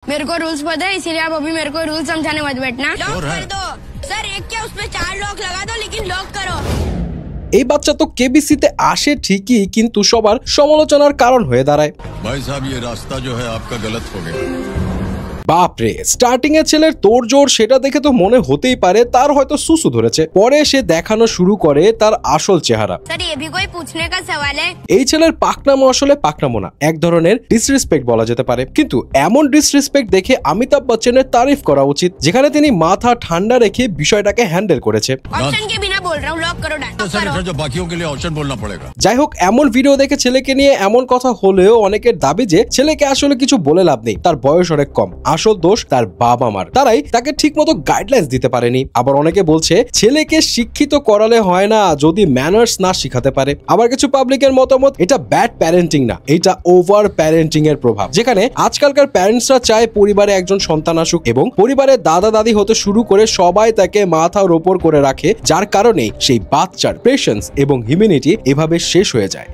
मेरे को रूल्स पता है, इसीलिए आप अभी मेरे को रूल समझाने मत बैठना। लॉक कर दो सर, एक क्या उसमें 4 लॉक लगा दो, लेकिन लॉक करो। এই বাচ্চা তো কেবিসিতে আসে ঠিকই, কিন্তু সবার সমালোচনার কারণ হয়ে দাঁড়ায়। भाई साहब ये रास्ता जो है आपका गलत हो गया। বাপরে, স্টার্টিং এ ছেলের তোড়জোড় সেটা দেখে তো মনে হতেই পারে তার হয়তো সুসু ধরেছে। পরে সে দেখানো শুরু করে তার আসল চেহারা। सर ये भी कोई पूछने का सवाल है? এই ছেলের পাকনামো আসলে পাকনামো না, এক ধরনের ডিসরেসপেক্ট বলা যেতে পারে। কিন্তু এমন ডিসরেসপেক্ট দেখে অমিতাভ বচ্চনের তারিফ করা উচিত, যেখানে তিনি মাথা ঠান্ডা রেখে বিষয়টাকে হ্যান্ডেল করেছে। ऑप्शन के बिना बोल रहा हूँ, लॉक करो तो सर ऐसा जो बाकियों के लिए ऑप्शन बोलना पड़ेगा। যাই হোক, এমন ভিডিও দেখে ছেলেকে নিয়ে এমন কথা হলেও অনেকের দাবি যে ছেলেকে আসলে কিছু বলে লাভ নেই, তার বয়স অনেক কম, আসল দোষ তার বাবা মার, তারাই তাকে ঠিক মতো গাইডলাইন্স দিতে পারেনি। আবার অনেকে বলছে ছেলেকে শিক্ষিত করালে হয় না যদি ম্যানার্স না শিখাতে পারে। আবার কিছু পাবলিকের মতামত এটা ব্যাড প্যারেন্টিং না, এটা ওভার প্যারেন্টিং এর প্রভাব, যেখানে আজকালকার প্যারেন্টসরা চায় পরিবারে একজন সন্তান আসুক এবং পরিবারের দাদা দাদি হতে শুরু করে সবাই তাকে মাথার ওপর করে রাখে, যার কারণে সেই বাচ্চার পেশেন্স এবং হিউম্যানিটি এভাবে শেষ হয়ে যায়।